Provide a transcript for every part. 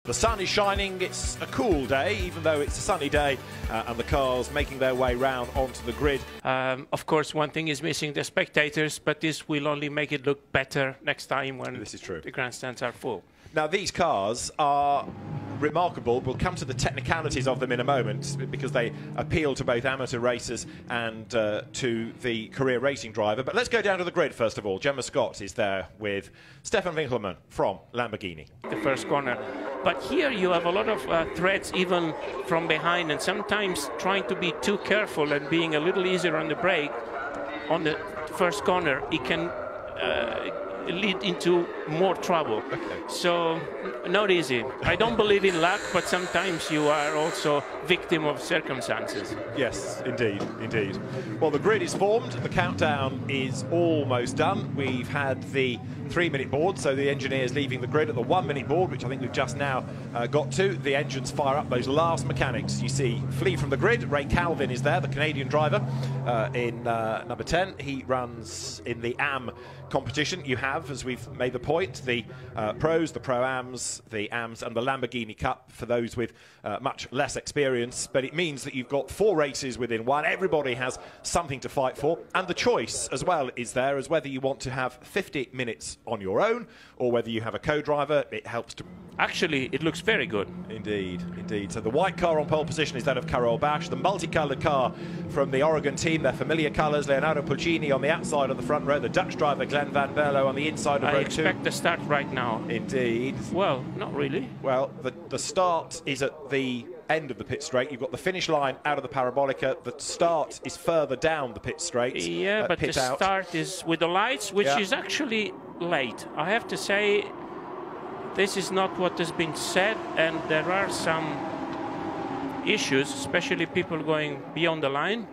The sun is shining, it's a cool day, even though it's a sunny day, and the cars making their way round onto the grid. Of course, one thing is missing the spectators, but this will only make it look better next time when This is true. The grandstands are full. Now, these cars are remarkable. We'll come to the technicalities of them in a moment because they appeal to both amateur racers and to the career racing driver. But let's go down to the grid first of all. Gemma Scott is there with Stefan Winkelmann from Lamborghini. The first corner. But here you have a lot of threats even from behind, and sometimes trying to be too careful and being a little easier on the brake on the first corner, it can lead into more trouble. Okay. So not easy. I don't believe in luck, but sometimes you are also victim of circumstances. Yes, indeed, indeed. Well, the grid is formed. The countdown is almost done. We've had the 3-minute board, so the engineers leaving the grid at the 1-minute board, which I think we've just now got to. The engines fire up. Those last mechanics you see flee from the grid. Ray Calvin is there, the Canadian driver in number 10. He runs in the AM competition. You have, as we've made the point, the pros, the pro-ams, the AMs and the Lamborghini Cup for those with much less experience. But it means that you've got 4 races within one. Everybody has something to fight for. And the choice as well is there as whether you want to have 50 minutes on your own or whether you have a co-driver. It helps to... Actually, it looks very good. Indeed, indeed. So the white car on pole position is that of Carole Bash. The multicoloured car from the Oregon team, their familiar colours, Leonardo Pulcini on the outside of the front row, the Dutch driver Glenn van Berlo on the inside of row 2. I expect the start right now. Indeed. Well, not really. Well, the start is at the end of the pit straight. You've got the finish line out of the parabolica. The start is further down the pit straight. Yeah, but the start is with the lights, which is actually late. I have to say, this is not what has been said, and there are some issues, especially people going beyond the line.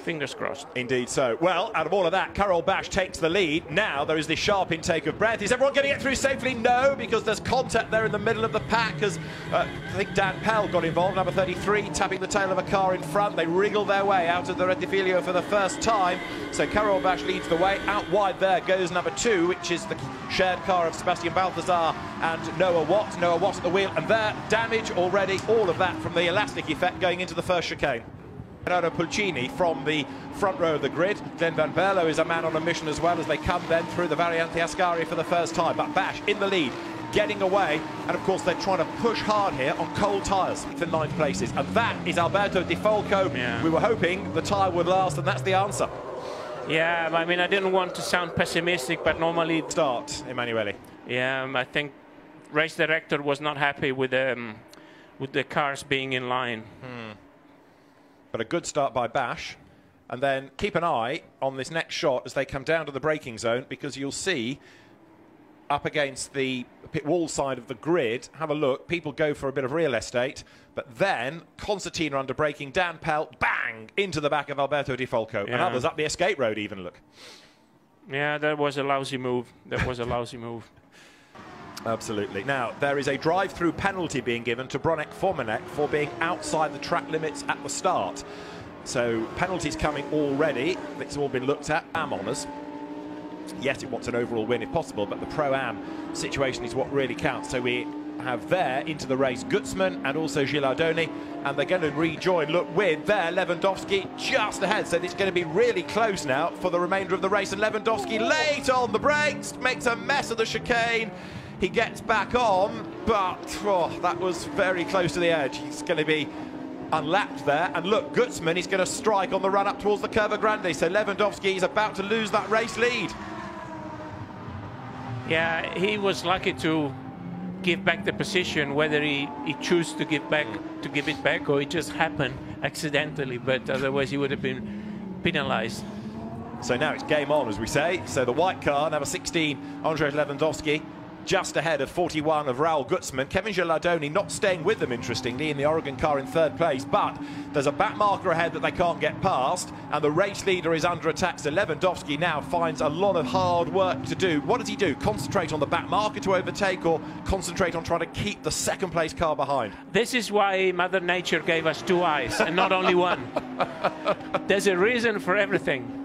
Fingers crossed. Indeed so. Well, out of all of that, Carole Bash takes the lead. Now there is this sharp intake of breath. Is everyone going to get through safely? No, because there's contact there in the middle of the pack as I think Dan Pell got involved, number 33, tapping the tail of a car in front. They wriggle their way out of the Rettifilio for the first time. So Carole Bash leads the way. Out wide there goes number 2, which is the shared car of Sebastian Balthazar and Noah Watt. Noah Watt at the wheel, and there, damage already, all of that from the elastic effect going into the first chicane. Leonardo Pulcini from the front row of the grid. Glenn van Berlo is a man on a mission as well as they come then through the Variante Ascari for the first time. But Bash in the lead, getting away, and of course they're trying to push hard here on cold tyres for 9th places. And that is Alberto Di Folco. Yeah. We were hoping the tyre would last, and that's the answer. Yeah, I mean, I didn't want to sound pessimistic, but normally... Start, Emanuele. Yeah, I think race director was not happy with the cars being in line. But a good start by Bash, and then keep an eye on this next shot as they come down to the braking zone, because you'll see up against the pit wall side of the grid, have a look, people go for a bit of real estate, but then Concertina under braking, Dan Pell, bang, into the back of Alberto Di Folco, and others up the escape road even, look. Yeah, that was a lousy move. That was a lousy move. Absolutely. Now, there is a drive-through penalty being given to Bronek Formanek for being outside the track limits at the start. So, penalties coming already. It's all been looked at. Am honours. Yes, it wants an overall win if possible, but the Pro-Am situation is what really counts. So we have there into the race Gutzman and also Gilardoni, and they're going to rejoin, look, with there Lewandowski just ahead. So it's going to be really close now for the remainder of the race, and Lewandowski late on the brakes, makes a mess of the chicane. He gets back on, but that was very close to the edge. He's going to be unlapped there. And look, Gutzman is going to strike on the run up towards the Curva Grande. So Lewandowski is about to lose that race lead. Yeah, he was lucky to give back the position, whether he chose to give it back or it just happened accidentally, but otherwise he would have been penalized. So now it's game on, as we say. So the white car, number 16, Andrzej Lewandowski, just ahead of 41 of Raul Gutzman. Kevin Gilardoni not staying with them, interestingly, in the Oregon car in 3rd place, but there's a back marker ahead that they can't get past, and the race leader is under attack. So Lewandowski now finds a lot of hard work to do. What does he do? Concentrate on the back marker to overtake, or concentrate on trying to keep the 2nd place car behind? This is why Mother Nature gave us 2 eyes and not only one. There's a reason for everything.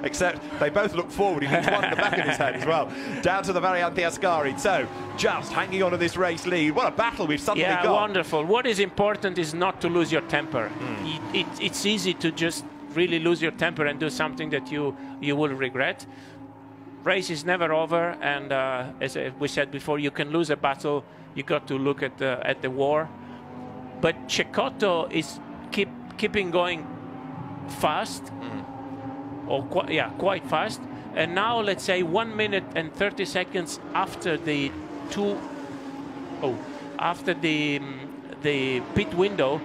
Except they both look forward. He needs one in the back of his head as well. Down to the Variante Ascari. So just hanging on to this race lead. What a battle we've suddenly got. Yeah, wonderful. What is important is not to lose your temper. It's easy to just really lose your temper and do something that you will regret. Race is never over, and as we said before, you can lose a battle. You got to look at the war. But Cecotto is keeping going fast, or quite fast. And now, let's say 1 minute and 30 seconds after the pit window,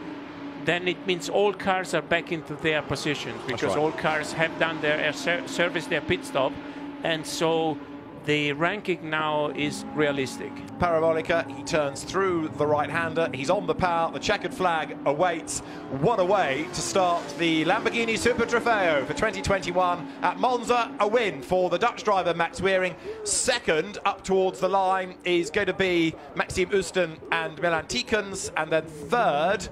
then it means all cars are back into their positions, because all cars have done their service, their pit stop, and so the ranking now is realistic. Parabolica, he turns through the right-hander, he's on the power, the checkered flag awaits. What a way to start the Lamborghini Super Trofeo for 2021 at Monza. A win for the Dutch driver Max Weering. Second up towards the line is going to be Maxime Oesten and Milan Tikens, and then third